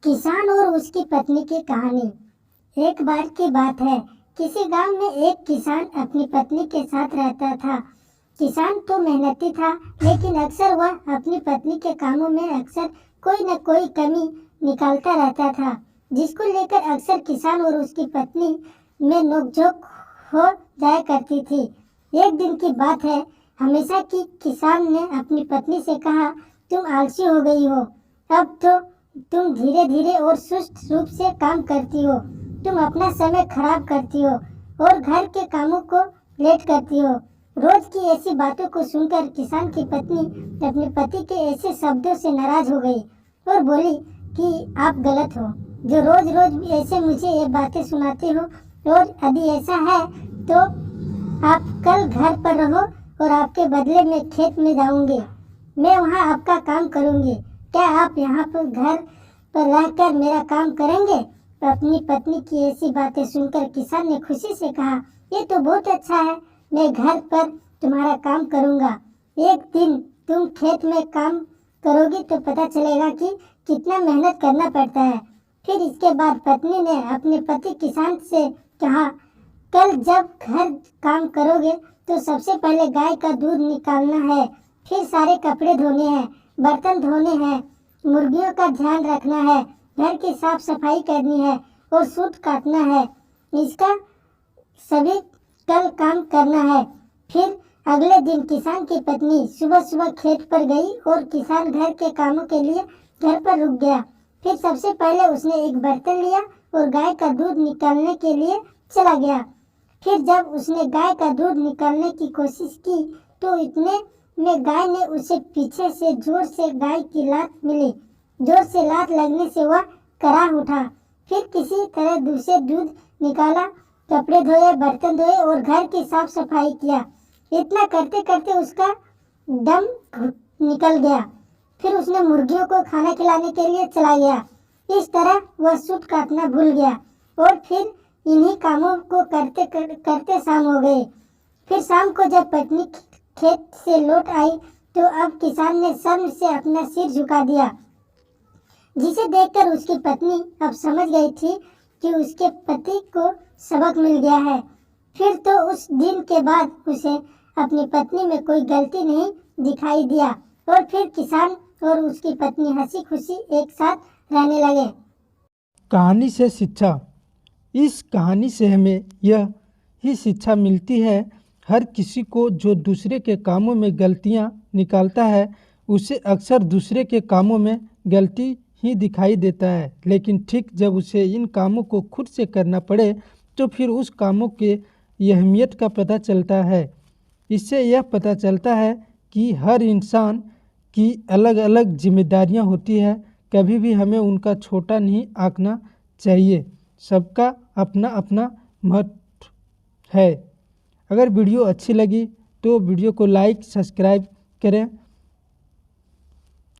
किसान और उसकी पत्नी की कहानी। एक बार की बात है, किसी गांव में एक किसान अपनी पत्नी के साथ रहता था। किसान तो मेहनती था, लेकिन अक्सर वह अपनी पत्नी के कामों में अक्सर कोई न कोई कमी निकालता रहता था, जिसको लेकर अक्सर किसान और उसकी पत्नी में नोकझोंक हो जाया करती थी। एक दिन की बात है, हमेशा की किसान ने अपनी पत्नी से कहा, तुम आलसी हो गई हो, अब तो तुम धीरे धीरे और सुस्त रूप से काम करती हो। तुम अपना समय खराब करती हो और घर के कामों को लेट करती हो। रोज की ऐसी बातों को सुनकर किसान की पत्नी अपने पति के ऐसे शब्दों से नाराज हो गई और बोली कि आप गलत हो, जो रोज रोज ऐसे मुझे ये बातें सुनाते हो। और यदि ऐसा है तो आप कल घर पर रहो और आपके बदले में खेत में जाऊंगी। मैं वहाँ आपका काम करूंगी। क्या आप यहाँ पर घर पर रहकर मेरा काम करेंगे? अपनी पत्नी की ऐसी बातें सुनकर किसान ने खुशी से कहा, ये तो बहुत अच्छा है, मैं घर पर तुम्हारा काम करूंगा। एक दिन तुम खेत में काम करोगी तो पता चलेगा कि कितना मेहनत करना पड़ता है। फिर इसके बाद पत्नी ने अपने पति किसान से कहा, कल जब घर काम करोगे तो सबसे पहले गाय का दूध निकालना है, फिर सारे कपड़े धोने हैं, बर्तन धोने हैं, मुर्गियों का ध्यान रखना है, घर की साफ सफाई करनी है और सूत काटना है। इसका सभी कल काम करना है। फिर अगले दिन किसान की पत्नी सुबह सुबह खेत पर गई और किसान घर के कामों के लिए घर पर रुक गया। फिर सबसे पहले उसने एक बर्तन लिया और गाय का दूध निकालने के लिए चला गया। फिर जब उसने गाय का दूध निकालने की कोशिश की तो इतने में गाय ने उसे पीछे से जोर से गाय की लात मिली। जोर से लात लगने से वह कराह उठा। फिर किसी तरह दूसरे दूध निकाला, कपड़े धोए, बर्तन धोए और घर की साफ सफाई किया। इतना करते करते उसका दम निकल गया। फिर उसने मुर्गियों को खाना खिलाने के लिए चला गया। इस तरह वह सूत काटना भूल गया और फिर इन्हीं कामों को करते करते शाम हो गई। फिर शाम को जब पत्नी खेत से लौट आई तो अब किसान ने शर्म से अपना सिर झुका दिया, जिसे देखकर उसकी पत्नी अब समझ गई थी कि उसके पति को सबक मिल गया है। फिर तो उस दिन के बाद उसे अपनी पत्नी में कोई गलती नहीं दिखाई दिया और फिर किसान और उसकी पत्नी हंसी खुशी एक साथ रहने लगे। कहानी से शिक्षा। इस कहानी से हमें यह ही शिक्षा मिलती है, हर किसी को जो दूसरे के कामों में गलतियां निकालता है उसे अक्सर दूसरे के कामों में गलती ही दिखाई देता है, लेकिन ठीक जब उसे इन कामों को खुद से करना पड़े तो फिर उस कामों के अहमियत का पता चलता है। इससे यह पता चलता है कि हर इंसान की अलग अलग जिम्मेदारियां होती है, कभी भी हमें उनका छोटा नहीं आंकना चाहिए। सबका अपना अपना महत्व है। अगर वीडियो अच्छी लगी तो वीडियो को लाइक सब्सक्राइब करें।